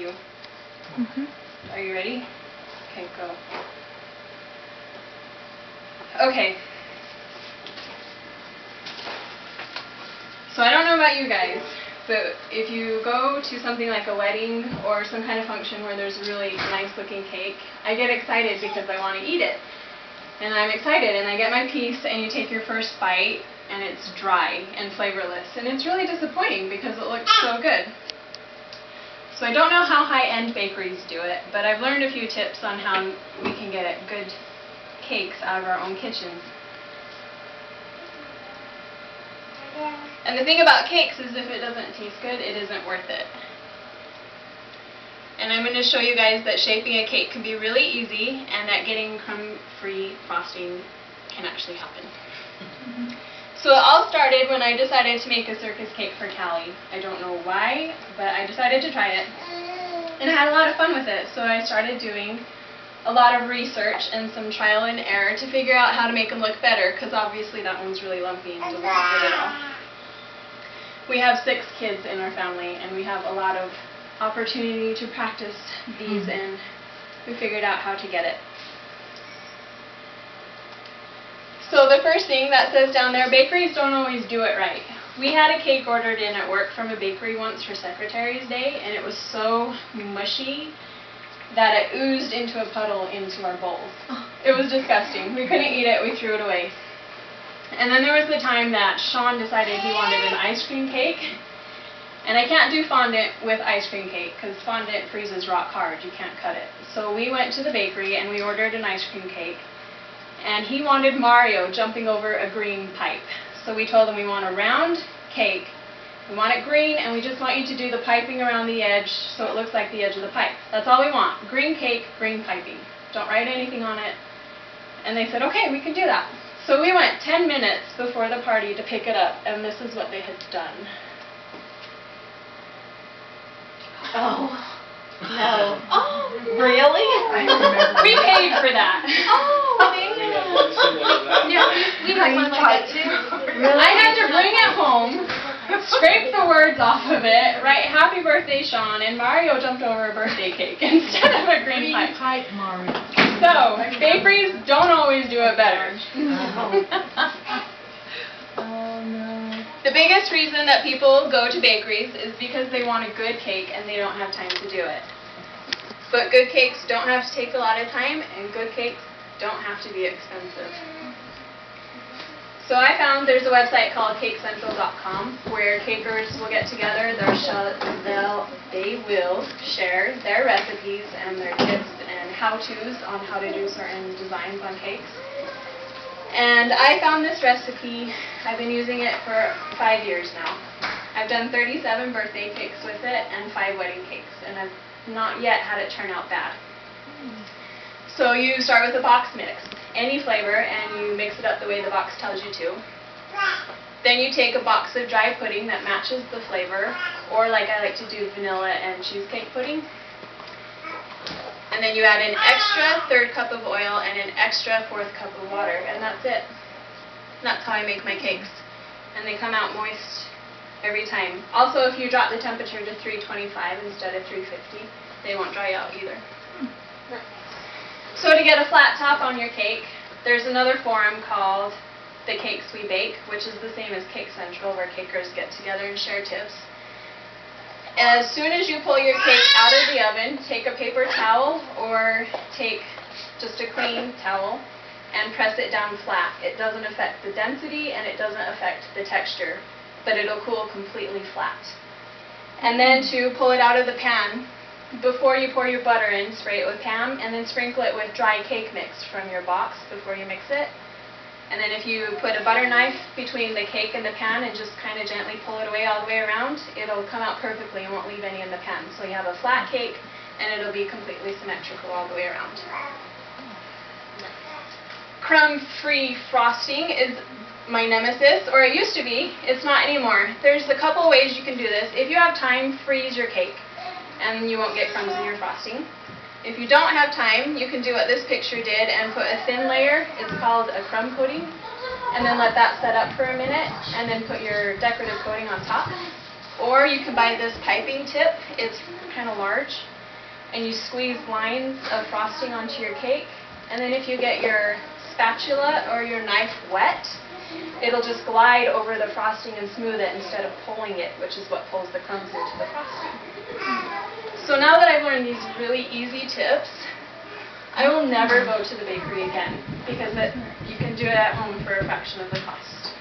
you. Are you ready? Okay, go. Okay. So I don't know about you guys, but if you go to something like a wedding or some kind of function where there's a really nice looking cake, I get excited because I want to eat it. And I'm excited and I get my piece and you take your first bite and it's dry and flavorless. And it's really disappointing because it looks so good. So I don't know how high-end bakeries do it, but I've learned a few tips on how we can get good cakes out of our own kitchens. And the thing about cakes is if it doesn't taste good, it isn't worth it. And I'm going to show you guys that shaping a cake can be really easy and that getting crumb-free frosting can actually happen. So it all started when I decided to make a circus cake for Callie. I don't know why, but I decided to try it. And I had a lot of fun with it, so I started doing a lot of research and some trial and error to figure out how to make them look better, because obviously that one's really lumpy and doesn't look good at all. We have 6 kids in our family, and we have a lot of opportunity to practice these, and we figured out how to get it. So the first thing that says down there, bakeries don't always do it right. We had a cake ordered in at work from a bakery once for Secretary's Day, and it was so mushy that it oozed into a puddle into our bowls. It was disgusting. We couldn't eat it, we threw it away. And then there was the time that Sean decided he wanted an ice cream cake. And I can't do fondant with ice cream cake because fondant freezes rock hard. You can't cut it. So we went to the bakery and we ordered an ice cream cake. And he wanted Mario jumping over a green pipe. So we told him we want a round cake. We want it green and we just want you to do the piping around the edge so it looks like the edge of the pipe. That's all we want. Green cake, green piping. Don't write anything on it. And they said, okay, we can do that. So we went 10 minutes before the party to pick it up, and this is what they had done. Oh, no. Oh, really? We paid for that. Oh, yeah, we like one like that too. Really? I had to bring it home, scrape the words off of it, write happy birthday Sean, and Mario jumped over a birthday cake instead of a green pipe. Mario. So, bakeries don't always do it better. Oh no. The biggest reason that people go to bakeries is because they want a good cake and they don't have time to do it. But good cakes don't have to take a lot of time, and good cakes don't have to be expensive. So I found there's a website called cakecentral.com where cakers will get together, they will share their recipes and their tips and how-tos on how to do certain designs on cakes. And I found this recipe. I've been using it for 5 years now. I've done 37 birthday cakes with it and 5 wedding cakes, and I've not yet had it turn out bad. So you start with a box mix, any flavor, and you mix it up the way the box tells you to. Then you take a box of dry pudding that matches the flavor, or like I like to do vanilla and cheesecake pudding. And then you add an extra 1/3 cup of oil and an extra 1/4 cup of water, and that's it. That's how I make my cakes. And they come out moist every time. Also, if you drop the temperature to 325 instead of 350, they won't dry out either. So to get a flat top on your cake, there's another forum called The Cakes We Bake, which is the same as Cake Central, where cakers get together and share tips. As soon as you pull your cake out of the oven, take a paper towel or take just a clean towel and press it down flat. It doesn't affect the density and it doesn't affect the texture, but it'll cool completely flat. And then to pull it out of the pan, before you pour your butter in, spray it with Pam and then sprinkle it with dry cake mix from your box before you mix it. And then if you put a butter knife between the cake and the pan and just kind of gently pull it away all the way around, it'll come out perfectly and won't leave any in the pan. So you have a flat cake and it'll be completely symmetrical all the way around. Crumb-free frosting is my nemesis, or it used to be. It's not anymore. There's a couple ways you can do this. If you have time, freeze your cake and you won't get crumbs in your frosting. If you don't have time, you can do what this picture did and put a thin layer, it's called a crumb coating, and then let that set up for a minute, and then put your decorative coating on top. Or you could buy this piping tip. It's kind of large. And you squeeze lines of frosting onto your cake. And then if you get your spatula or your knife wet, it'll just glide over the frosting and smooth it instead of pulling it, which is what pulls the crumbs into the frosting. So now that I've learned these really easy tips, I will never go to the bakery again because you can do it at home for a fraction of the cost.